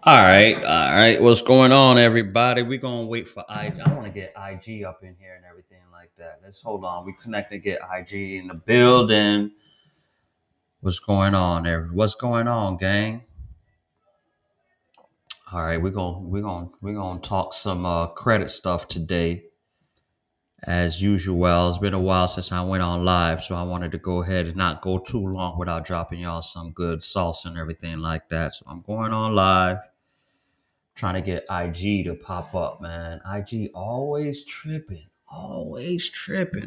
All right. What's going on, everybody? We're gonna wait for IG. I want to get IG up in here and everything like that. Let's hold on. We connect to get IG in the building. What's going on, there? What's going on, gang? All right, we're gonna talk some credit stuff today, as usual. It's been a while since I went on live, so I wanted to go ahead and not go too long without dropping y'all some good sauce and everything like that. So I'm going on live. Trying to get IG to pop up, man. IG always tripping,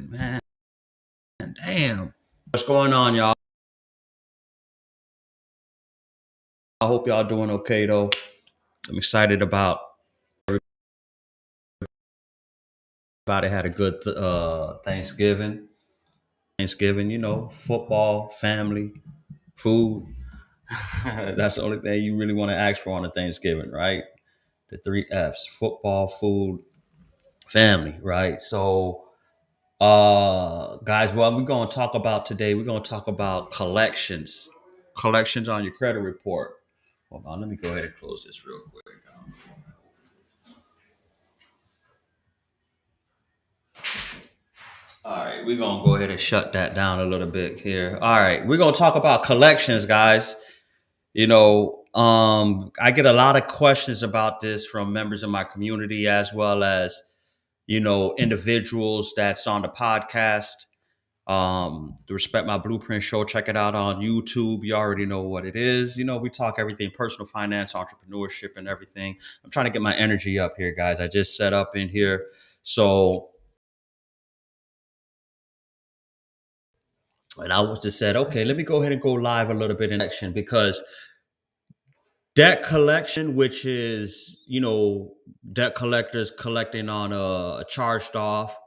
man. Damn. What's going on, y'all? I hope y'all doing okay, though. I'm excited about everybody had a good Thanksgiving. Thanksgiving, football, family, food. That's the only thing you really want to ask for on a Thanksgiving, right? The three F's: football, food, family, right? So guys, what we're going to talk about today, we're going to talk about collections on your credit report. Hold on, let me go ahead and close this real quick. All right, we're going to go ahead and shut that down a little bit here. All right, we're going to talk about collections, guys. I get a lot of questions about this from members of my community, as well as individuals that's on the podcast. The Respect My Blueprint show, check it out on YouTube. You already know what it is. We talk everything personal finance, entrepreneurship, and everything. I'm trying to get my energy up here, guys. I just set up in here. So, and I was just said, okay, let me go ahead and go live a little bit in action, because debt collection, which is, debt collectors collecting on a charged off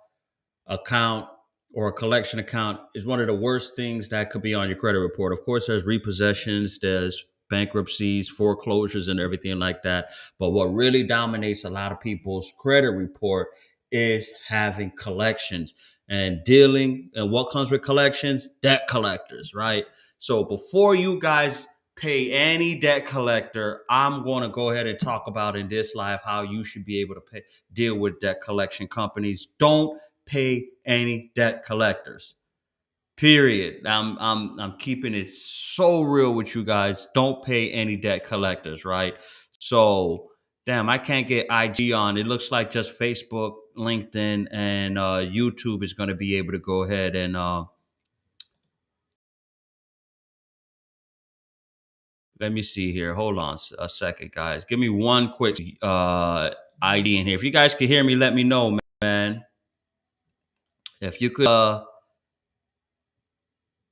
account or a collection account, is one of the worst things that could be on your credit report. Of course, there's repossessions, there's bankruptcies, foreclosures, and everything like that. But what really dominates a lot of people's credit report is having collections and dealing. And what comes with collections? Debt collectors, right? So before you guys pay any debt collector, I'm going to go ahead and talk about in this live how you should be able to deal with debt collection companies. Don't pay any debt collectors. Period. I'm keeping it so real with you guys. Don't pay any debt collectors, right? So, damn, I can't get IG on. It looks like just Facebook, LinkedIn, and YouTube is going to be able to go ahead and let me see here. Hold on a second, guys. Give me one quick ID in here. If you guys can hear me, let me know, man. If you could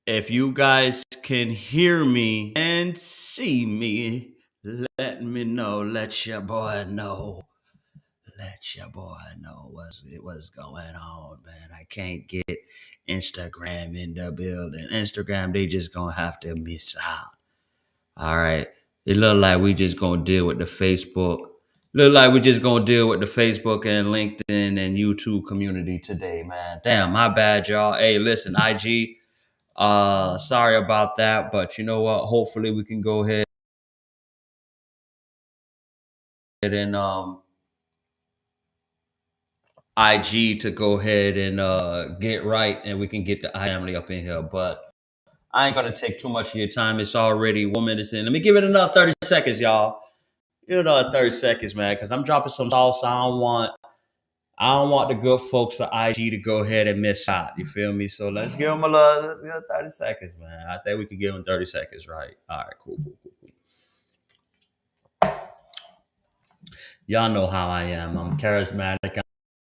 if you guys can hear me and see me, let me know. Let your boy know. Let your boy know what's going on, man. I can't get Instagram in the building. Instagram, they just gonna have to miss out. All right. It look like we just gonna deal with the Facebook. Look like we just gonna deal with the Facebook and LinkedIn and YouTube community today, man. Damn, my bad, y'all. Hey, listen, IG. Sorry about that, but you know what? Hopefully we can go ahead and IG to go ahead and get right, and we can get the family up in here. But I ain't gonna take too much of your time. It's already 1 minute in. Let me give it another 30 seconds, y'all. Give it another 30 seconds, man, because I'm dropping some sauce. I don't want the good folks at IG to go ahead and miss out. You feel me? So let's give them let's give them 30 seconds, man. I think we could give them 30 seconds, right? All right, cool, cool, cool, cool. Y'all know how I am. I'm charismatic.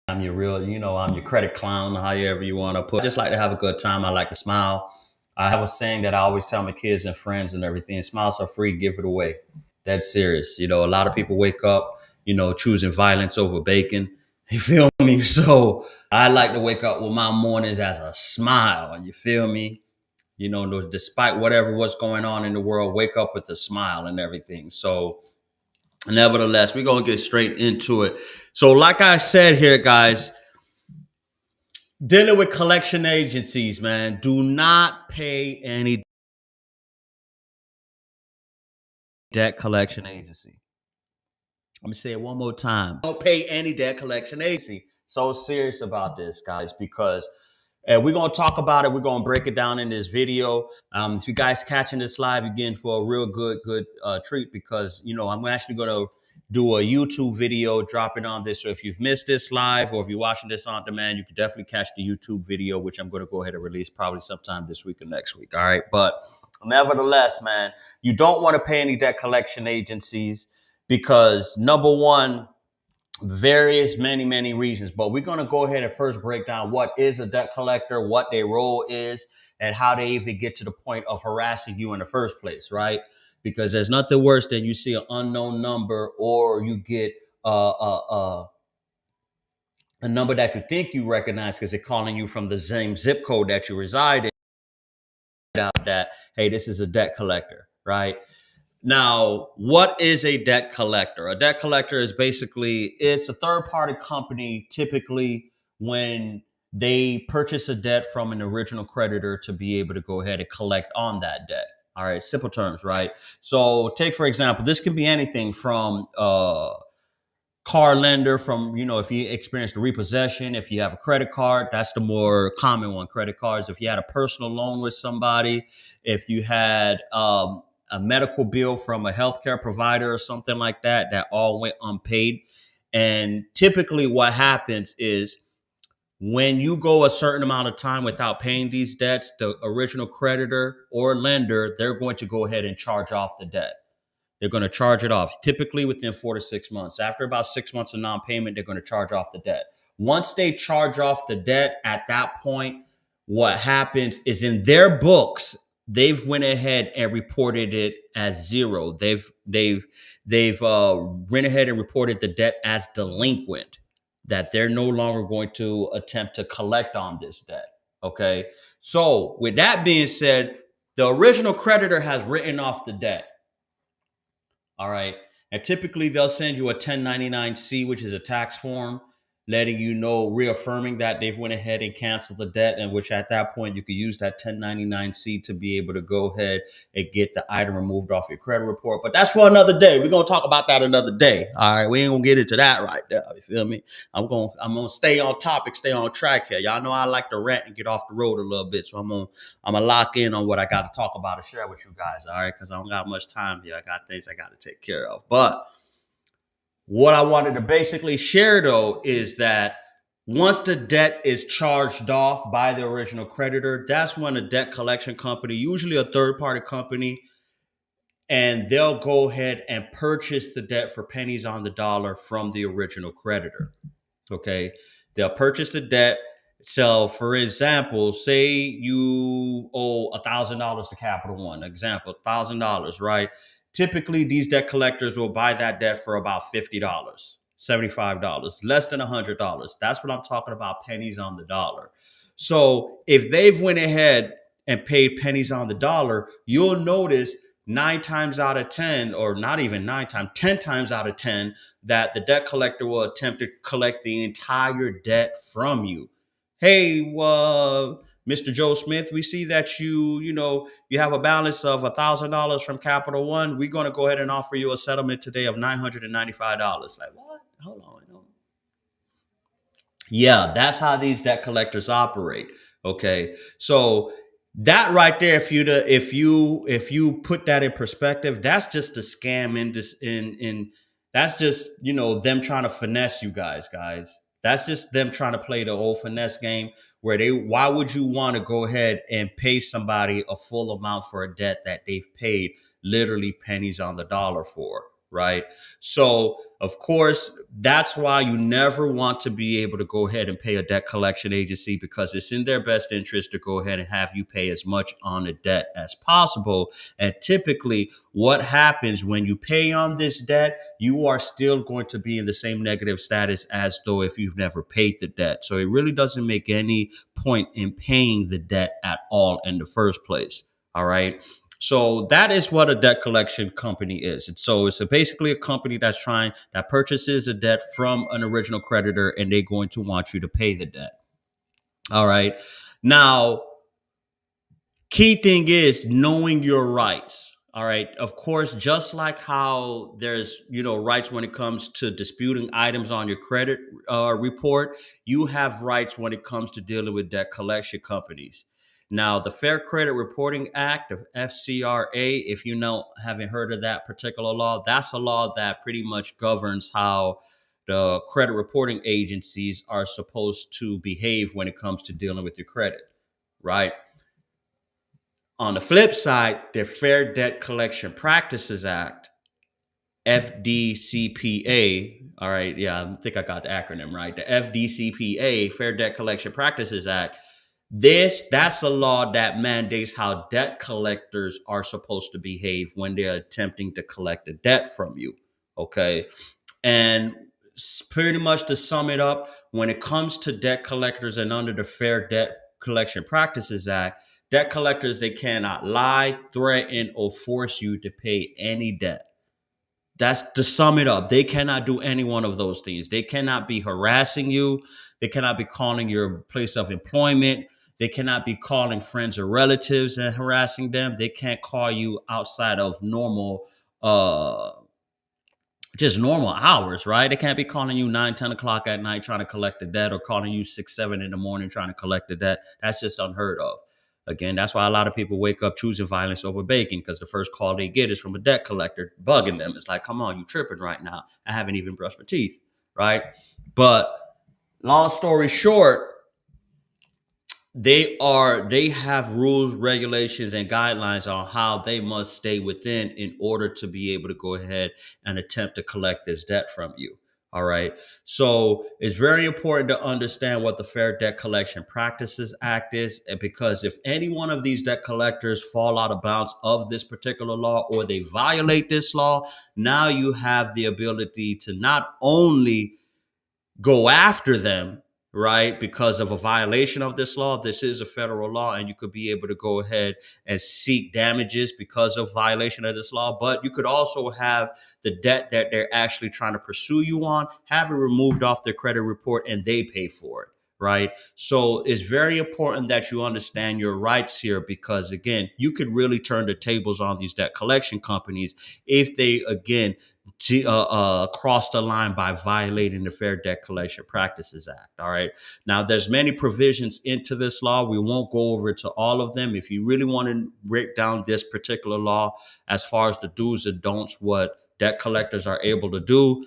I'm your real, I'm your credit clown, however you want to put. I just like to have a good time. I like to smile. I have a saying that I always tell my kids and friends and everything: smiles are free, give it away. That's serious. A lot of people wake up, choosing violence over bacon. You feel me? So I like to wake up with my mornings as a smile. You feel me? Despite what's going on in the world, wake up with a smile and everything. So nevertheless, we're going to get straight into it. So like I said here, guys, Dealing with collection agencies, man, do not pay any debt collection agency. Let me say it one more time. Don't pay any debt collection agency. So serious about this, guys, because we're going to talk about it. We're going to break it down in this video. If you guys catching this live, you're getting for a real good treat because, you know, I'm actually going to do a YouTube video dropping on this. So if you've missed this live or if you're watching this on demand, you can definitely catch the YouTube video, which I'm going to go ahead and release probably sometime this week or next week. All right. But nevertheless, man, you don't want to pay any debt collection agencies because number one, various many reasons, but we're going to go ahead and first break down what is a debt collector, what their role is, and how they even get to the point of harassing you in the first place, right? Because there's nothing worse than you see an unknown number or you get a number that you think you recognize because they're calling you from the same zip code that you reside in, that, hey, this is a debt collector, right? Now, what is a debt collector? A debt collector is basically, it's a third-party company, typically when they purchase a debt from an original creditor to be able to go ahead and collect on that debt. All right, simple terms, right? So take, for example, this can be anything from car lender, from, you know, if you experienced a repossession, if you have a credit card, that's the more common one, credit cards. If you had a personal loan with somebody, if you had a medical bill from a healthcare provider or something like that, that all went unpaid. And typically what happens is when you go a certain amount of time without paying these debts, the original creditor or lender, they're going to go ahead and charge off the debt. They're going to charge it off, typically within 4 to 6 months. After about 6 months of non-payment, they're going to charge off the debt. Once they charge off the debt, at that point, what happens is in their books, they've went ahead and reported it as zero. They've went ahead and reported the debt as delinquent, that they're no longer going to attempt to collect on this debt. Okay. So with that being said, the original creditor has written off the debt. All right. And typically they'll send you a 1099-C, which is a tax form, letting you know, reaffirming that they've went ahead and canceled the debt, and which at that point you could use that 1099-C to be able to go ahead and get the item removed off your credit report. But that's for another day. We're gonna talk about that another day. All right, we ain't gonna get into that right there. You feel me? I'm gonna stay on topic, stay on track here. Y'all know I like to rant and get off the road a little bit, so I'm gonna lock in on what I got to talk about and share with you guys. All right, because I don't got much time here. I got things I got to take care of, but what I wanted to basically share, though, is that once the debt is charged off by the original creditor, that's when a debt collection company, usually a third-party company, and they'll go ahead and purchase the debt for pennies on the dollar from the original creditor. Okay. They'll purchase the debt. So, for example, say you owe $1,000 to Capital One. Example, $1,000, right? Typically, these debt collectors will buy that debt for about $50, $75, less than $100. That's what I'm talking about, pennies on the dollar. So, if they've went ahead and paid pennies on the dollar, you'll notice 9 times out of 10, or not even 9 times, 10 times out of 10, that the debt collector will attempt to collect the entire debt from you. Hey, Mr. Joe Smith, we see that you have a balance of $1,000 from Capital One. We're going to go ahead and offer you a settlement today of $995. Like, what? Hold on. Yeah, that's how these debt collectors operate. Okay, so that right there, if you put that in perspective, that's just a scam in that's just them trying to finesse you guys. That's just them trying to play the old finesse game where why would you want to go ahead and pay somebody a full amount for a debt that they've paid literally pennies on the dollar for, right? So, of course, that's why you never want to be able to go ahead and pay a debt collection agency, because it's in their best interest to go ahead and have you pay as much on the debt as possible. And typically, what happens when you pay on this debt, you are still going to be in the same negative status as though if you've never paid the debt. So it really doesn't make any point in paying the debt at all in the first place. All right. So that is what a debt collection company is. It's basically a company that purchases a debt from an original creditor, and they're going to want you to pay the debt. All right. Now, key thing is knowing your rights. All right. Of course, just like how there's, rights when it comes to disputing items on your credit report, you have rights when it comes to dealing with debt collection companies. Now, the Fair Credit Reporting Act of FCRA, if haven't heard of that particular law, that's a law that pretty much governs how the credit reporting agencies are supposed to behave when it comes to dealing with your credit, right? On the flip side, the Fair Debt Collection Practices Act, FDCPA, all right, yeah, I think I got the acronym right. The FDCPA, Fair Debt Collection Practices Act, that's a law that mandates how debt collectors are supposed to behave when they're attempting to collect a debt from you. Okay. And pretty much to sum it up, when it comes to debt collectors and under the Fair Debt Collection Practices Act, debt collectors, they cannot lie, threaten, or force you to pay any debt. That's to sum it up. They cannot do any one of those things. They cannot be harassing you. They cannot be calling your place of employment. They cannot be calling friends or relatives and harassing them. They can't call you outside of uh, just normal hours, right? They can't be calling you 9, 10 o'clock at night trying to collect the debt or calling you 6, 7 in the morning trying to collect the debt. That's just unheard of. Again, that's why a lot of people wake up choosing violence over baking because the first call they get is from a debt collector bugging them. It's like, come on, you tripping right now. I haven't even brushed my teeth, right? But long story short, they have rules, regulations, and guidelines on how they must stay within in order to be able to go ahead and attempt to collect this debt from you. All right. So it's very important to understand what the Fair Debt Collection Practices Act is, because if any one of these debt collectors fall out of bounds of this particular law or they violate this law, now you have the ability to not only go after them, right? Because of a violation of this law. This is a federal law, and you could be able to go ahead and seek damages because of violation of this law. But you could also have the debt that they're actually trying to pursue you on, have it removed off their credit report, and they pay for it. Right. So it's very important that you understand your rights here because, again, you could really turn the tables on these debt collection companies if they, again, cross the line by violating the Fair Debt Collection Practices Act. All right. Now, there's many provisions into this law. We won't go over to all of them. If you really want to break down this particular law as far as the do's and don'ts, what debt collectors are able to do,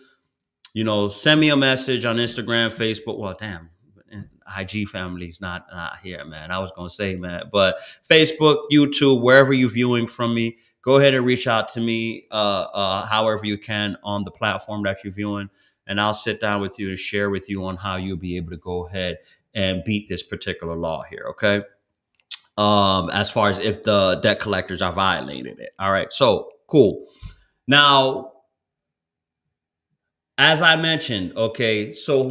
send me a message on Instagram, Facebook. Well, damn. IG family's not here, man. I was gonna say, man, but Facebook, YouTube, wherever you're viewing from me, go ahead and reach out to me however you can on the platform that you're viewing, and I'll sit down with you and share with you on how you'll be able to go ahead and beat this particular law here. Okay. As far as if the debt collectors are violating it. All right. So cool. Now, as I mentioned, okay, so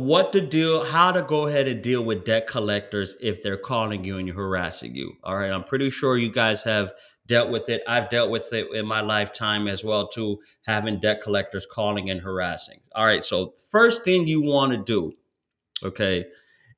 how to go ahead and deal with debt collectors if they're calling you and you're harassing you. All right, I'm pretty sure you guys have dealt with it. I've dealt with it in my lifetime as well, too, having debt collectors calling and harassing. All right, so first thing you want to do, okay,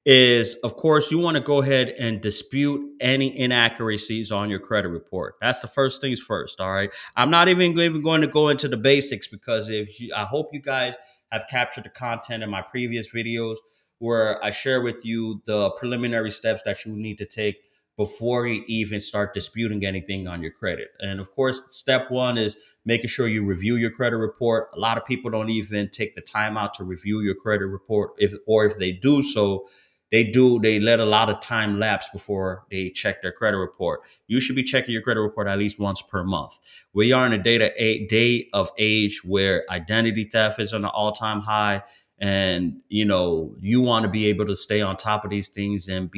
is of course you want to go ahead and dispute any inaccuracies on your credit report. That's the first things first. All right. I'm not even going to go into the basics because I hope you guys have captured the content in my previous videos where I share with you the preliminary steps that you need to take before you even start disputing anything on your credit. And of course, step one is making sure you review your credit report. A lot of people don't even take the time out to review your credit report, if they do so, they let a lot of time lapse before they check their credit report. You should be checking your credit report at least once per month. We are in a day of age where identity theft is on an all-time high, and you want to be able to stay on top of these things and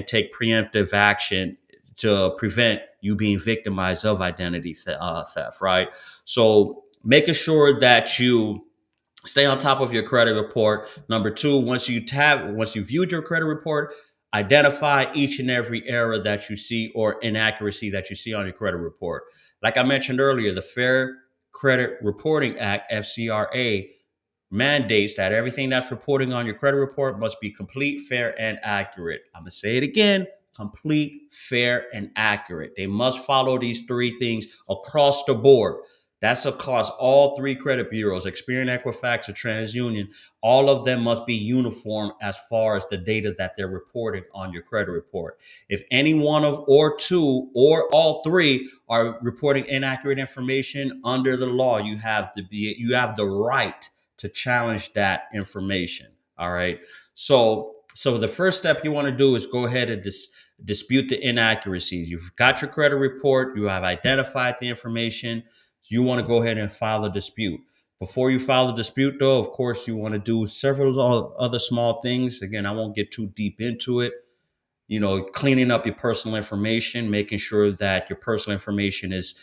take preemptive action to prevent you being victimized of identity theft, right? So making sure that you stay on top of your credit report. Number two, once you viewed your credit report, identify each and every error that you see or inaccuracy that you see on your credit report. Like I mentioned earlier, the Fair Credit Reporting Act, FCRA, mandates that everything that's reporting on your credit report must be complete, fair, and accurate. I'm going to say it again: complete, fair, and accurate. They must follow these three things across the board. That's across all three credit bureaus: Experian, Equifax, or TransUnion. All of them must be uniform as far as the data that they're reporting on your credit report. If any one of or two or all three are reporting inaccurate information under the law, you have the right to challenge that information. All right. So the first step you want to do is go ahead and dispute the inaccuracies. You've got your credit report, you have identified the information, so you want to go ahead and file a dispute. Before you file the dispute, though, of course, you want to do several other small things. Again, I won't get too deep into it. Cleaning up your personal information, making sure that your personal information is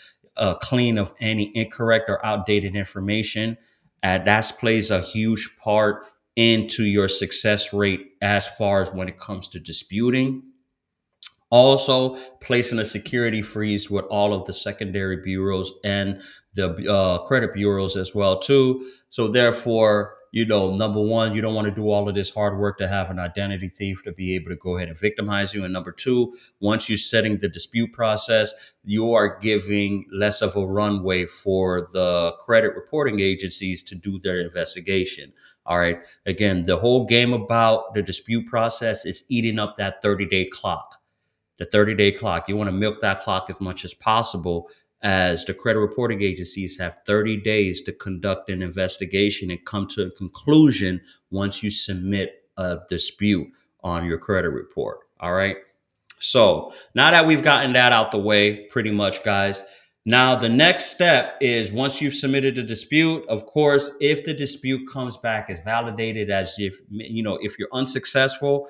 clean of any incorrect or outdated information. That plays a huge part into your success rate as far as when it comes to disputing. Also, placing a security freeze with all of the secondary bureaus and the credit bureaus as well too. So therefore, number one, you don't want to do all of this hard work to have an identity thief to be able to go ahead and victimize you. And number two, once you're setting the dispute process, you are giving less of a runway for the credit reporting agencies to do their investigation. All right. Again, the whole game about the dispute process is eating up that 30-day clock. The 30-day clock. You want to milk that clock as much as possible, as the credit reporting agencies have 30 days to conduct an investigation and come to a conclusion once you submit a dispute on your credit report. All right. So now that we've gotten that out the way, pretty much, guys, now the next step is, once you've submitted a dispute, of course, if the dispute comes back as validated, as if you're unsuccessful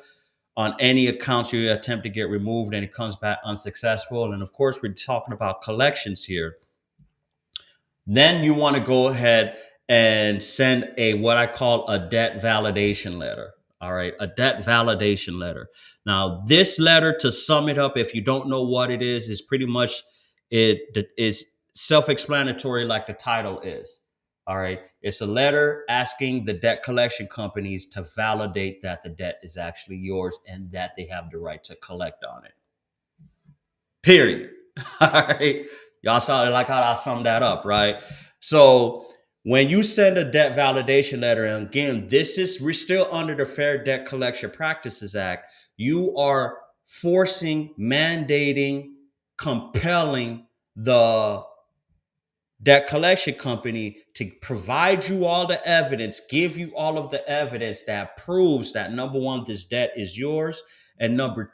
on any accounts you attempt to get removed and it comes back unsuccessful, and of course we're talking about collections here, then you want to go ahead and send what I call a debt validation letter. All right, a debt validation letter. Now, this letter, to sum it up, if you don't know what it is pretty much, it is self-explanatory, like the title is. All right. It's a letter asking the debt collection companies to validate that the debt is actually yours and that they have the right to collect on it. Period. All right. Y'all saw it, like how I summed that up, right? So when you send a debt validation letter, and again, we're still under the Fair Debt Collection Practices Act, you are forcing, mandating, compelling the debt collection company to provide you all the evidence, give you all of the evidence that proves that, number one, this debt is yours, and number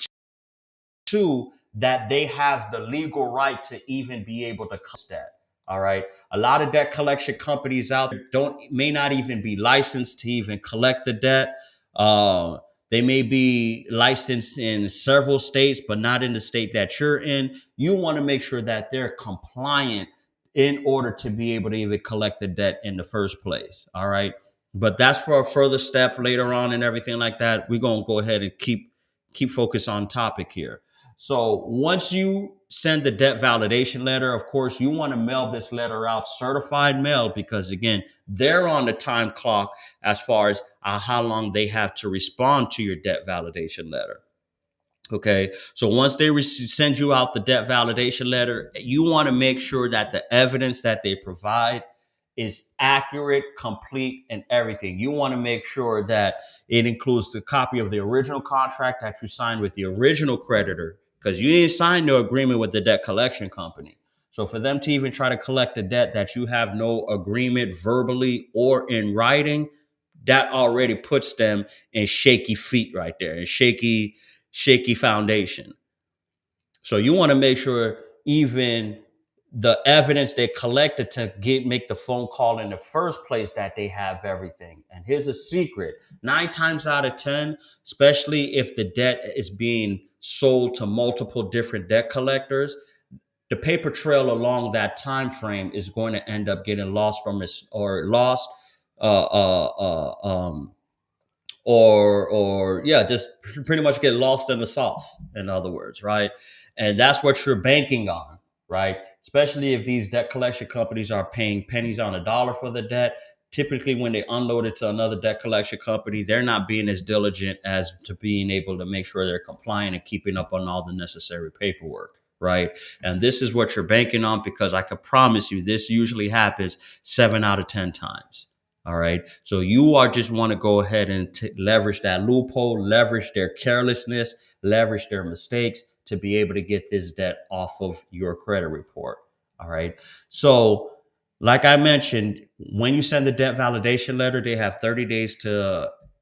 two, that they have the legal right to even be able to collect that. All right. A lot of debt collection companies out there may not even be licensed to even collect the debt. They may be licensed in several states, but not in the state that you're in. You want to make sure that they're compliant in order to be able to even collect the debt in the first place. All right. But that's for a further step later on and everything like that. We're going to go ahead and keep focus on topic here. So once you send the debt validation letter, of course, you want to mail this letter out certified mail, because again, they're on the time clock as far as how long they have to respond to your debt validation letter. Okay. So once they send you out the debt validation letter, you want to make sure that the evidence that they provide is accurate, complete, and everything. You want to make sure that it includes the copy of the original contract that you signed with the original creditor, because you didn't sign no agreement with the debt collection company. So for them to even try to collect a debt that you have no agreement verbally or in writing, that already puts them in shaky feet right there, and shaky foundation. So you want to make sure even the evidence they collected to make the phone call in the first place, that they have everything. And here's a secret: 9 times out of 10, especially if the debt is being sold to multiple different debt collectors, the paper trail along that time frame is going to end up getting lost from us, or lost, just pretty much get lost in the sauce, in other words, right? And that's what you're banking on, right? Especially if these debt collection companies are paying pennies on a dollar for the debt. typically when they unload it to another debt collection company, they're not being as diligent as to being able to make sure they're compliant and keeping up on all the necessary paperwork. Right. And this is what you're banking on, because I can promise you this usually happens 7 out of 10 times. All right. So you are just want to go ahead and leverage that loophole, leverage their carelessness, leverage their mistakes to be able to get this debt off of your credit report. All right. So, like I mentioned, when you send the debt validation letter, they have 30 days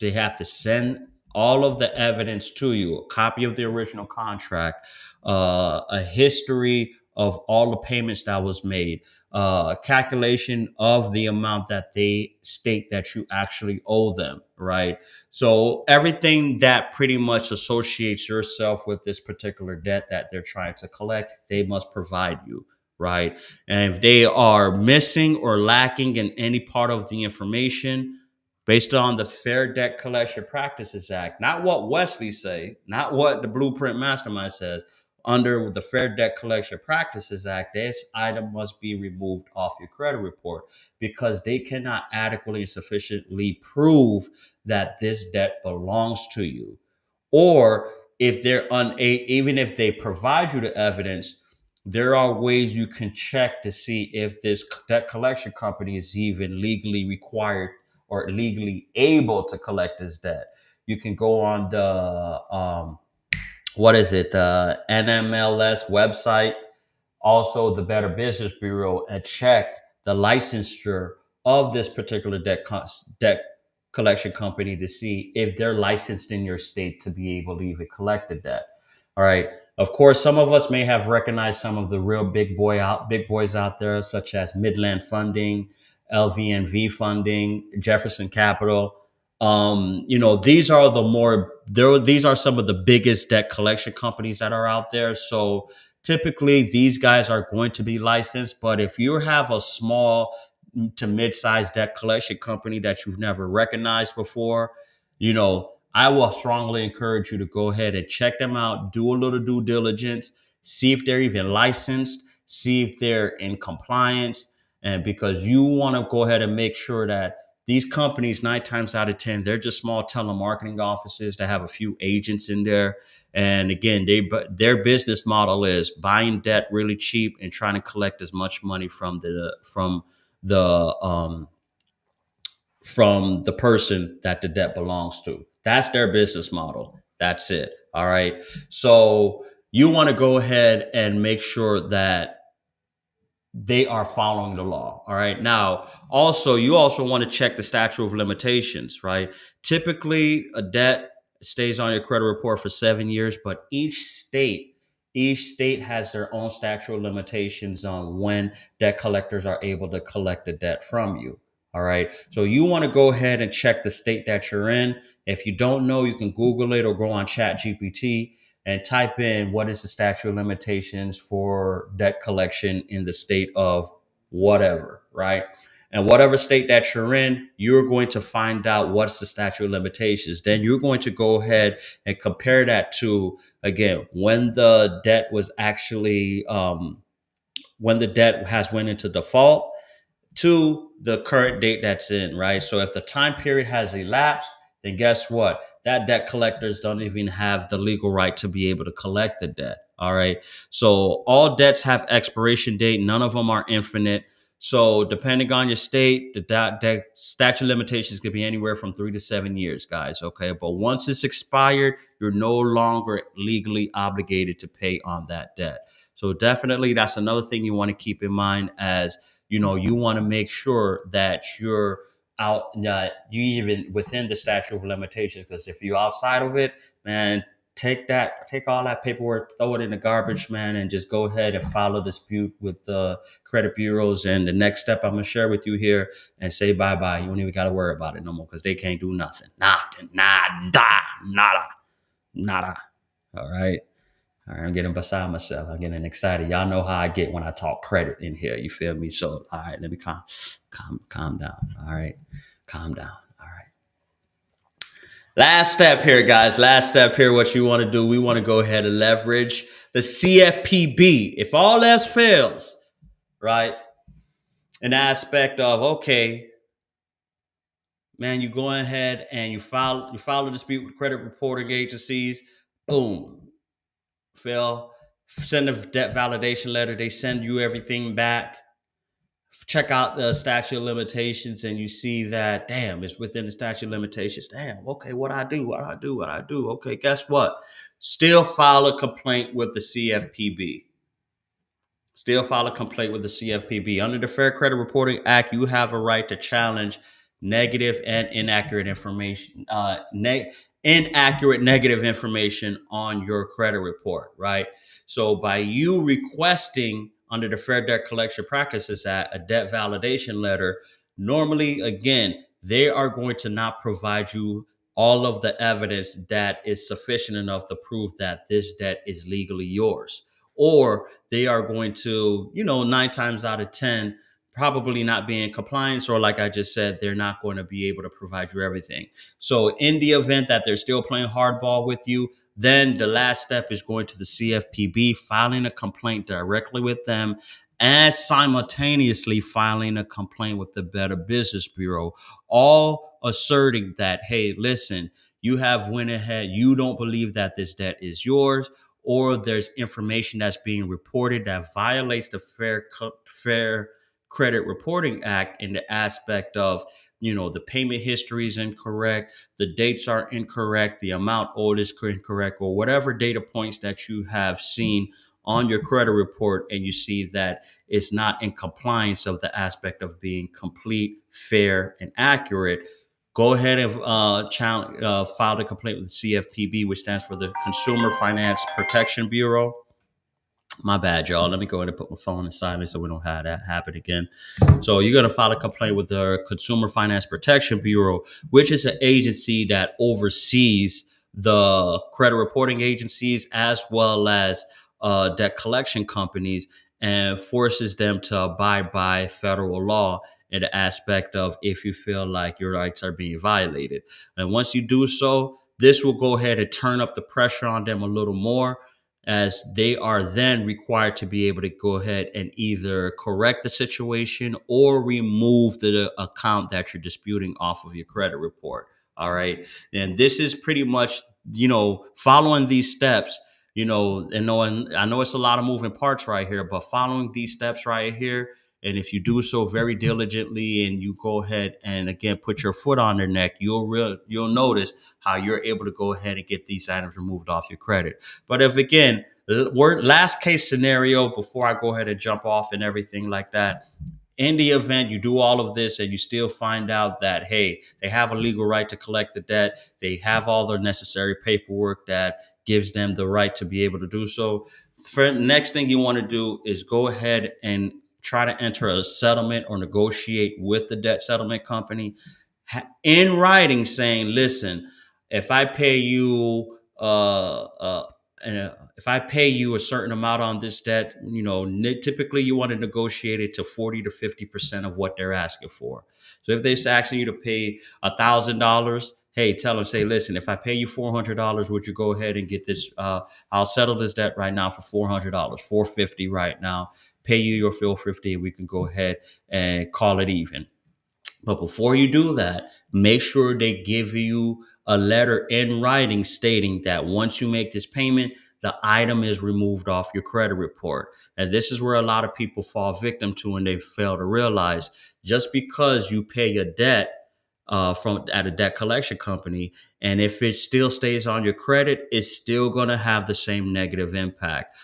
they have to send all of the evidence to you, a copy of the original contract, a history of all the payments that was made, calculation of the amount that they state that you actually owe them, right? So everything that pretty much associates yourself with this particular debt that they're trying to collect, they must provide you, right? And if they are missing or lacking in any part of the information, based on the Fair Debt Collection Practices Act, not what Wesley say, not what the Blueprint Mastermind says, under the Fair Debt Collection Practices Act, this item must be removed off your credit report because they cannot adequately and sufficiently prove that this debt belongs to you. Or if they're even if they provide you the evidence, there are ways you can check to see if this debt collection company is even legally required or legally able to collect this debt. You can go on the the NMLS website, also the Better Business Bureau, and check the licensure of this particular debt collection company to see if they're licensed in your state to be able to even collect the debt. All right. Of course, some of us may have recognized some of the real big boys out there, such as Midland Funding, LVNV Funding, Jefferson Capital. These are these are some of the biggest debt collection companies that are out there. So typically these guys are going to be licensed, but if you have a small to mid-sized debt collection company that you've never recognized before, I will strongly encourage you to go ahead and check them out, do a little due diligence, see if they're even licensed, see if they're in compliance, and because you want to go ahead and make sure that these companies, 9 times out of 10, they're just small telemarketing offices that have a few agents in there. And again, their business model is buying debt really cheap and trying to collect as much money from the person that the debt belongs to. That's their business model. That's it. All right. So you want to go ahead and make sure that they are following the law. All right. Now, you also want to check the statute of limitations, right? Typically, a debt stays on your credit report for 7 years, but each state has their own statute of limitations on when debt collectors are able to collect the debt from you. All right. So you want to go ahead and check the state that you're in. If you don't know, you can Google it or go on ChatGPT and type in what is the statute of limitations for debt collection in the state of whatever, right? And whatever state that you're in, you're going to find out what's the statute of limitations. Then you're going to go ahead and compare that to, again, when the debt was actually, when the debt has went into default to the current date that's in, right? So if the time period has elapsed, then guess what? That debt collectors don't even have the legal right to be able to collect the debt. All right. So all debts have expiration date. None of them are infinite. So depending on your state, the statute of limitations could be anywhere from 3 to 7 years, guys. Okay. But once it's expired, you're no longer legally obligated to pay on that debt. So definitely that's another thing you want to keep in mind, as you want to make sure that you're out, you even within the statute of limitations. Because if you're outside of it, man, take all that paperwork, throw it in the garbage, man, and just go ahead and file a dispute with the credit bureaus. And the next step I'm gonna share with you here, and say bye. You don't even got to worry about it no more, because they can't do nothing. Nada. All right. I'm getting beside myself. I'm getting excited. Y'all know how I get when I talk credit in here. You feel me? So, all right, let me calm down. All right, calm down. All right. Last step here, guys. What you want to do, we want to go ahead and leverage the CFPB. If all else fails, right? An aspect of, okay, man, you go ahead and you file a dispute with credit reporting agencies. Boom, fail. Send a debt validation letter. They send you everything back. Check out the statute of limitations, and you see that, damn, it's within the statute of limitations. Damn, okay, what I do. Okay, guess what? Still file a complaint with the CFPB. Still file a complaint with the CFPB. Under the Fair Credit Reporting Act, you have a right to challenge negative and inaccurate information, inaccurate negative information on your credit report, right? So by you requesting under the Fair Debt Collection Practices Act a debt validation letter, normally, again, they are going to not provide you all of the evidence that is sufficient enough to prove that this debt is legally yours, or they are going to, 9 times out of 10, probably not be in compliance, or like I just said, they're not going to be able to provide you everything. So in the event that they're still playing hardball with you, then the last step is going to the CFPB, filing a complaint directly with them, and simultaneously filing a complaint with the Better Business Bureau, all asserting that, hey, listen, you have went ahead, you don't believe that this debt is yours, or there's information that's being reported that violates the Fair Credit Reporting Act in the aspect of, the payment history is incorrect, the dates are incorrect, the amount owed is incorrect, or whatever data points that you have seen on your credit report, and you see that it's not in compliance of the aspect of being complete, fair, and accurate. Go ahead and file a complaint with the CFPB, which stands for the Consumer Finance Protection Bureau. My bad, y'all. Let me go ahead and put my phone in silent so we don't have that happen again. So you're going to file a complaint with the Consumer Finance Protection Bureau, which is an agency that oversees the credit reporting agencies as well as debt collection companies, and forces them to abide by federal law in the aspect of if you feel like your rights are being violated. And once you do so, this will go ahead and turn up the pressure on them a little more, as they are then required to be able to go ahead and either correct the situation or remove the account that you're disputing off of your credit report. All right. And this is pretty much, following these steps, and knowing, I know it's a lot of moving parts right here, but following these steps right here, and if you do so very diligently and you go ahead and again put your foot on their neck, you'll notice how you're able to go ahead and get these items removed off your credit. But if again, last case scenario, before I go ahead and jump off and everything like that, in the event you do all of this and you still find out that, hey, they have a legal right to collect the debt, they have all the necessary paperwork that gives them the right to be able to do so, the next thing you want to do is go ahead and try to enter a settlement or negotiate with the debt settlement company in writing, saying, listen, if I pay you if I pay you a certain amount on this debt, typically you want to negotiate it to 40 to 50% of what they're asking for. So if they're asking you to pay $1,000, hey, tell them, say, listen, if I pay you $400, would you go ahead and get this? I'll settle this debt right now for $400, $450 right now. Pay you your $450, and we can go ahead and call it even. But before you do that, make sure they give you a letter in writing stating that once you make this payment, the item is removed off your credit report. And this is where a lot of people fall victim to, and they fail to realize, just because you pay a debt from at a debt collection company, and if it still stays on your credit, it's still going to have the same negative impact.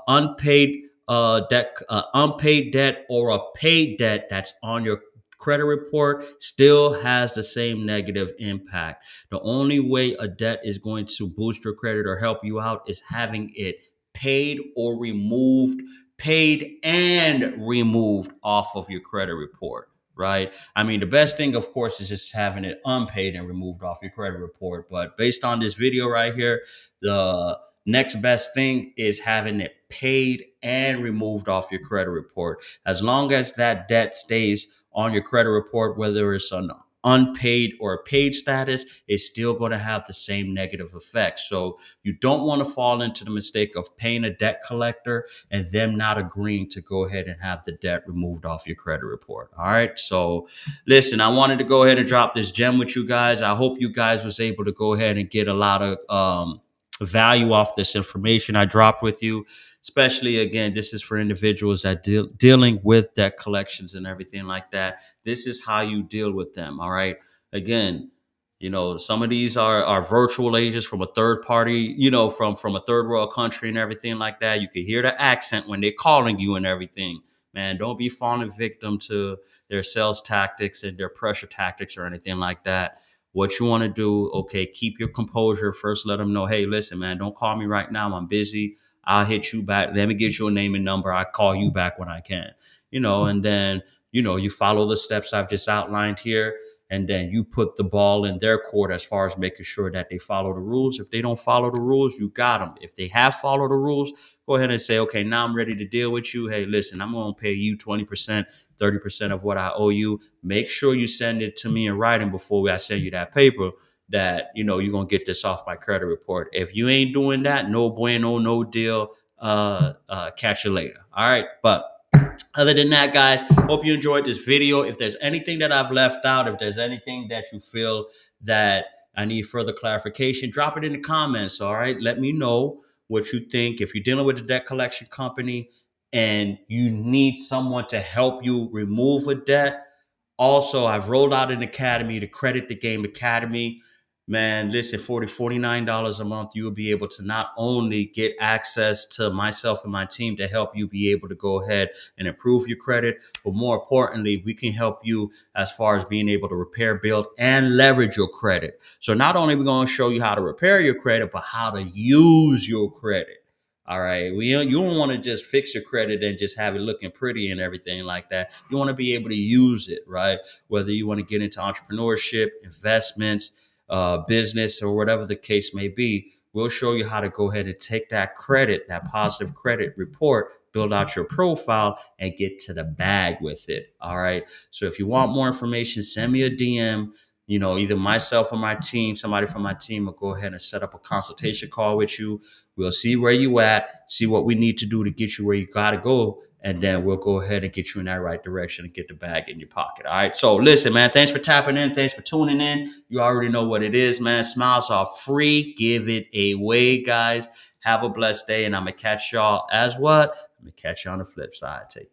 Unpaid debt or a paid debt that's on your credit report still has the same negative impact. The only way a debt is going to boost your credit or help you out is having it paid or removed, paid and removed off of your credit report, right? I mean, the best thing, of course, is just having it unpaid and removed off your credit report. But based on this video right here, the next best thing is having it paid and removed off your credit report. As long as that debt stays on your credit report, whether it's an unpaid or paid status, it's still going to have the same negative effect. So you don't want to fall into the mistake of paying a debt collector and them not agreeing to go ahead and have the debt removed off your credit report. All right. So listen, I wanted to go ahead and drop this gem with you guys. I hope you guys was able to go ahead and get a lot of value off this information I dropped with you. Especially again, this is for individuals that dealing with debt collections and everything like that. This is how you deal with them. All right. Again, some of these are virtual agents from a third party, from a third world country and everything like that. You can hear the accent when they're calling you and everything. Man, don't be falling victim to their sales tactics and their pressure tactics or anything like that. What you want to do, okay, keep your composure. First, let them know, hey, listen, man, don't call me right now. I'm busy. I'll hit you back. Let me get your name and number. I'll call you back when I can, and then, you follow the steps I've just outlined here. And then you put the ball in their court as far as making sure that they follow the rules. If they don't follow the rules, you got them. If they have followed the rules, go ahead and say, okay, now I'm ready to deal with you. Hey, listen, I'm going to pay you 20%, 30% of what I owe you. Make sure you send it to me in writing before I send you that paper that, you're going to get this off my credit report. If you ain't doing that, no bueno, no deal. Catch you later. All right. But other than that, guys, hope you enjoyed this video. If there's anything that I've left out, if there's anything that you feel that I need further clarification, drop it in the comments. All right. Let me know what you think. If you're dealing with a debt collection company and you need someone to help you remove a debt. Also, I've rolled out an academy, the Credit the Game Academy. Man, listen, $49 a month, you will be able to not only get access to myself and my team to help you be able to go ahead and improve your credit, but more importantly, we can help you as far as being able to repair, build, and leverage your credit. So not only are we going to show you how to repair your credit, but how to use your credit. All right. You don't want to just fix your credit and just have it looking pretty and everything like that. You want to be able to use it, right? Whether you want to get into entrepreneurship, investments, business, or whatever the case may be, we'll show you how to go ahead and take that credit, that positive credit report, build out your profile, and get to the bag with it. All right. So if you want more information, send me a DM. Either myself or my team, somebody from my team will go ahead and set up a consultation call with you. We'll see where you at, see what we need to do to get you where you got to go. And then we'll go ahead and get you in that right direction and get the bag in your pocket. All right. So listen, man, thanks for tapping in. Thanks for tuning in. You already know what it is, man. Smiles are free. Give it away, guys. Have a blessed day. And I'm going to catch y'all as what? I'm going to catch you on the flip side. Take